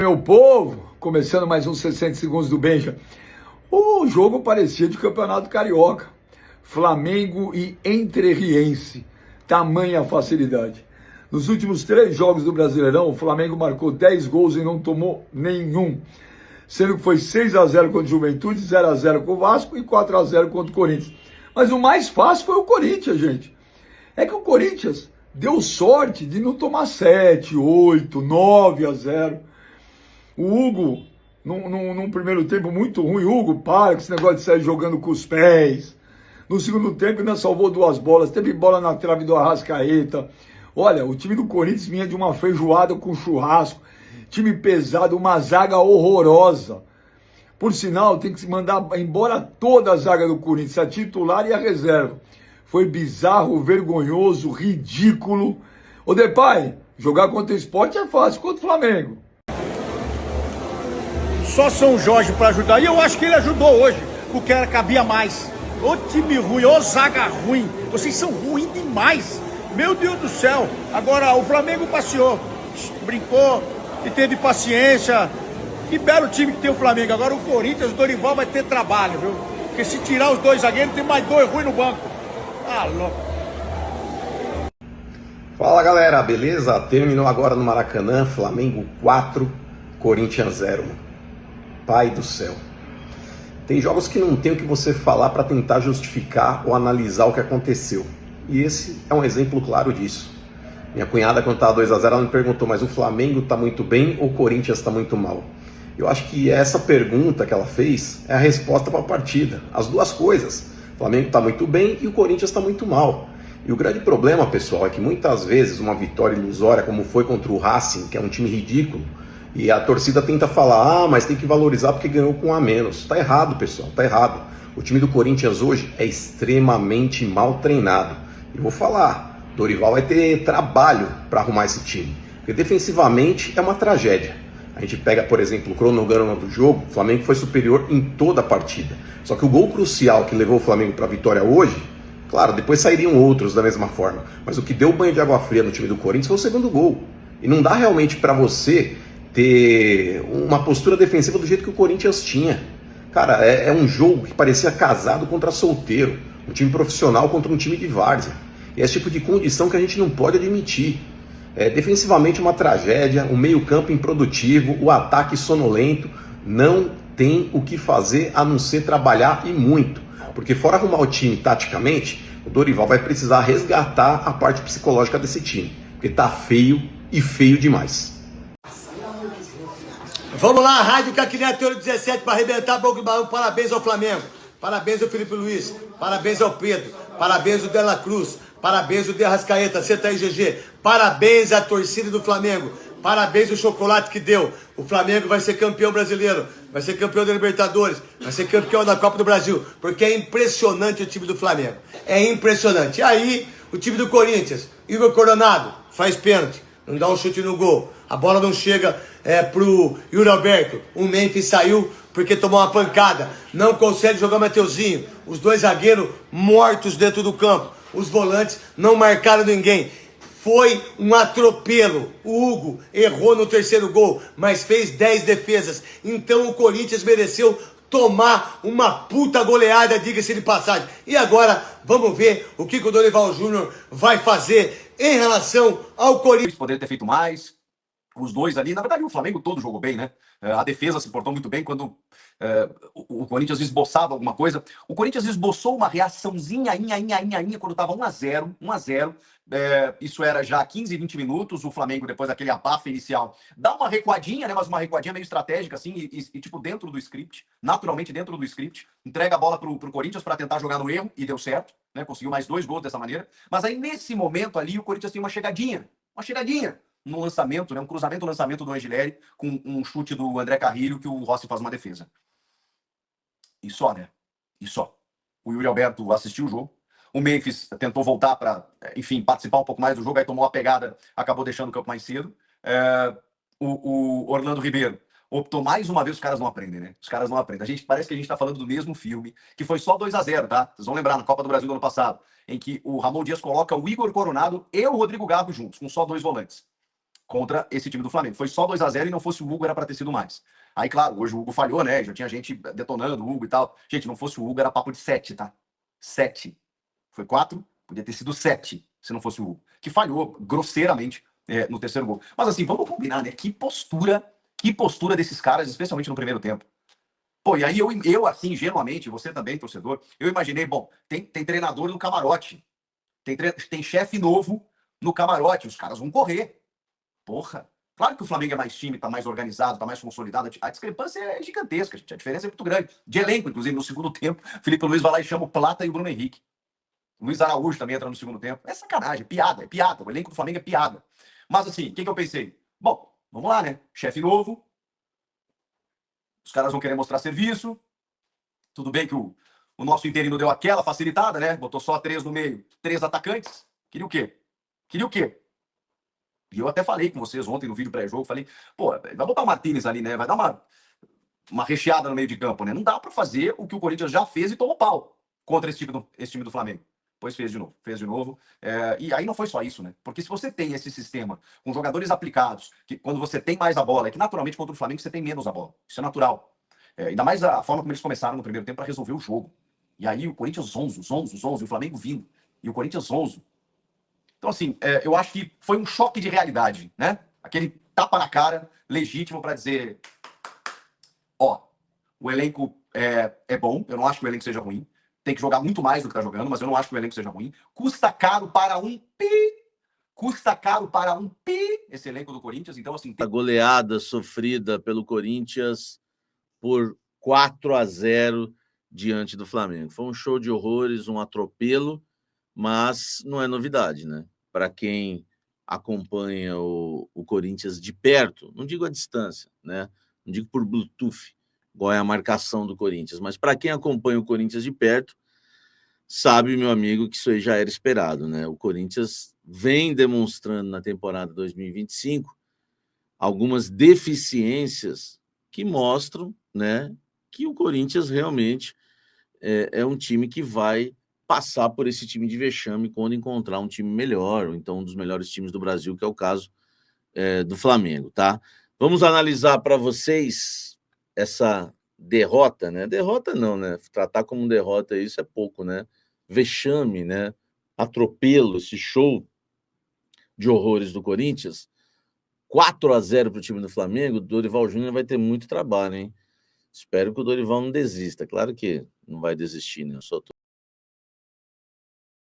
Meu povo, começando mais uns 60 segundos do Benja. O jogo parecia de campeonato carioca. Flamengo e Entrerriense. Tamanha facilidade. Nos últimos 3 jogos do Brasileirão, o Flamengo marcou 10 gols e não tomou nenhum. Sendo que foi 6-0 contra o Juventude, 0-0 com o Vasco e 4-0 contra o Corinthians. Mas o mais fácil foi o Corinthians, gente. É que o Corinthians deu sorte de não tomar 7, 8, 9-0. O Hugo, num primeiro tempo muito ruim, Hugo, para com esse negócio de sair jogando com os pés. No segundo tempo ainda salvou 2 bolas, teve bola na trave do Arrascaeta. Olha, o time do Corinthians vinha de uma feijoada com churrasco, time pesado, uma zaga horrorosa. Por sinal, tem que se mandar embora toda a zaga do Corinthians, a titular e a reserva. Foi bizarro, vergonhoso, ridículo. Ô Depay, jogar contra o Sport é fácil, contra o Flamengo. Só São Jorge para ajudar. E eu acho que ele ajudou hoje, porque cabia mais. Ô time ruim, ô zaga ruim. Vocês são ruins demais. Meu Deus do céu. Agora o Flamengo passeou, brincou e teve paciência. Que belo time que tem o Flamengo. Agora o Corinthians, o Dorival vai ter trabalho, viu? Porque se tirar os 2 zagueiros, tem mais 2 ruins no banco. Ah, louco. Fala galera, beleza? Terminou agora no Maracanã, Flamengo 4, Corinthians 0. Pai do céu. Tem jogos que não tem o que você falar para tentar justificar ou analisar o que aconteceu. E esse é um exemplo claro disso. Minha cunhada, quando estava 2-0, ela me perguntou, mas o Flamengo está muito bem ou o Corinthians está muito mal? Eu acho que essa pergunta que ela fez é a resposta para a partida. As duas coisas. O Flamengo está muito bem e o Corinthians está muito mal. E o grande problema, pessoal, é que muitas vezes uma vitória ilusória, como foi contra o Racing, que é um time ridículo, e a torcida tenta falar, mas tem que valorizar porque ganhou com um a menos. Tá errado, pessoal, tá errado. O time do Corinthians hoje é extremamente mal treinado. E vou falar, Dorival vai ter trabalho para arrumar esse time. Porque defensivamente é uma tragédia. A gente pega, por exemplo, o cronograma do jogo, o Flamengo foi superior em toda a partida. Só que o gol crucial que levou o Flamengo para a vitória hoje, claro, depois sairiam outros da mesma forma, mas o que deu banho de água fria no time do Corinthians foi o segundo gol. E não dá realmente para você ter uma postura defensiva do jeito que o Corinthians tinha. Cara, é um jogo que parecia casado contra solteiro, um time profissional contra um time de várzea. E é esse tipo de condição que a gente não pode admitir. Defensivamente uma tragédia, o meio-campo improdutivo, o ataque sonolento, não tem o que fazer a não ser trabalhar e muito. Porque fora arrumar o time taticamente, o Dorival vai precisar resgatar a parte psicológica desse time. Porque tá feio e feio demais. Vamos lá, Rádio Caquineteiro 17 para arrebentar boca de balão. Parabéns ao Flamengo, parabéns ao Felipe Luiz, parabéns ao Pedro, parabéns ao Dela Cruz, parabéns ao De Arrascaeta, senta aí GG, parabéns à torcida do Flamengo, parabéns ao chocolate que deu. O Flamengo vai ser campeão brasileiro, vai ser campeão da Libertadores, vai ser campeão da Copa do Brasil, porque é impressionante o time do Flamengo, é impressionante. E aí, o time do Corinthians, Igor Coronado, faz pênalti, não dá um chute no gol, a bola não chega pro Yuri Alberto, o Memphis saiu porque tomou uma pancada, não consegue jogar o Mateuzinho, os 2 zagueiros mortos dentro do campo, os volantes não marcaram ninguém, foi um atropelo. O Hugo errou no 3º gol, mas fez 10 defesas, então o Corinthians mereceu tomar uma puta goleada, diga-se de passagem. E agora vamos ver o que o Dorival Júnior vai fazer em relação ao Corinthians. Poderia ter feito mais, os 2 ali, na verdade o Flamengo todo jogou bem, né? A defesa se portou muito bem quando o Corinthians esboçava alguma coisa. O Corinthians esboçou uma reaçãozinha quando estava 1-0. Isso era já 15, 20 minutos. O Flamengo, depois daquele abafa inicial, dá uma recuadinha, né? Mas uma recuadinha meio estratégica, assim, e tipo dentro do script, naturalmente dentro do script, entrega a bola pro Corinthians para tentar jogar no erro, e deu certo, né? Conseguiu mais 2 gols dessa maneira. Mas aí, nesse momento ali, o Corinthians tem uma chegadinha no lançamento, né? Um cruzamento no lançamento do Angileri com um chute do André Carrilho que o Rossi faz uma defesa. E só, né? E só. O Yuri Alberto assistiu o jogo. O Memphis tentou voltar para, enfim, participar um pouco mais do jogo, aí tomou uma pegada, acabou deixando o campo mais cedo. O Orlando Ribeiro optou mais uma vez, os caras não aprendem, né? Os caras não aprendem. Parece que a gente tá falando do mesmo filme, que foi só 2-0, tá? Vocês vão lembrar, na Copa do Brasil do ano passado, em que o Ramon Dias coloca o Igor Coronado e o Rodrigo Garro juntos, com só 2 volantes. contra esse time do Flamengo. Foi só 2-0 e não fosse o Hugo era para ter sido mais. Aí, claro, hoje o Hugo falhou, né? Já tinha gente detonando o Hugo e tal. Gente, não fosse o Hugo, era papo de 7, tá? 7. Foi 4, podia ter sido 7, se não fosse o Hugo. Que falhou grosseiramente no terceiro gol. Mas assim, vamos combinar, né? Que postura desses caras, especialmente no primeiro tempo. Pô, e aí eu assim, ingenuamente, você também, torcedor, eu imaginei, bom, tem treinador no camarote, tem chefe novo no camarote, os caras vão correr. Porra. Claro que o Flamengo é mais time, tá mais organizado, tá mais consolidado. A discrepância é gigantesca, gente. A diferença é muito grande. De elenco, inclusive, no segundo tempo, Felipe Luiz vai lá e chama o Plata e o Bruno Henrique. O Luiz Araújo também entra no segundo tempo. É sacanagem, é piada. O elenco do Flamengo é piada. Mas assim, o que eu pensei? Bom, vamos lá, né? Chefe novo. Os caras vão querer mostrar serviço. Tudo bem que o nosso interino deu aquela facilitada, né? Botou só 3 no meio, 3 atacantes. Queria o quê? E eu até falei com vocês ontem no vídeo pré-jogo, falei, pô, vai botar o Martínez ali, né? Vai dar uma recheada no meio de campo, né? Não dá pra fazer o que o Corinthians já fez e tomou pau contra esse time do Flamengo. Pois fez de novo. E aí não foi só isso, né? Porque se você tem esse sistema com jogadores aplicados, que quando você tem mais a bola, é que naturalmente contra o Flamengo você tem menos a bola. Isso é natural. Ainda mais a forma como eles começaram no primeiro tempo para resolver o jogo. E aí o Corinthians zonzo, e o Flamengo vindo. E o Corinthians zonzo. Então, assim, eu acho que foi um choque de realidade, né? Aquele tapa na cara, legítimo para dizer, ó, o elenco é bom, eu não acho que o elenco seja ruim, tem que jogar muito mais do que tá jogando, mas eu não acho que o elenco seja ruim. Custa caro para um pi esse elenco do Corinthians, então, assim... A goleada sofrida pelo Corinthians por 4-0 diante do Flamengo. Foi um show de horrores, um atropelo, mas não é novidade, né? Para quem acompanha o Corinthians de perto, não digo à distância, né? Não digo por Bluetooth, igual é a marcação do Corinthians, mas para quem acompanha o Corinthians de perto, sabe, meu amigo, que isso aí já era esperado, né? O Corinthians vem demonstrando na temporada 2025 algumas deficiências que mostram, né, que o Corinthians realmente é um time que vai passar por esse time de vexame quando encontrar um time melhor, ou então um dos melhores times do Brasil, que é o caso do Flamengo, tá? Vamos analisar para vocês essa derrota, né? Derrota não, né? Tratar como derrota isso é pouco, né? Vexame, né? Atropelo, esse show de horrores do Corinthians. 4-0 para o time do Flamengo, o Dorival Júnior vai ter muito trabalho, hein? Espero que o Dorival não desista. Claro que não vai desistir, né? Eu só tô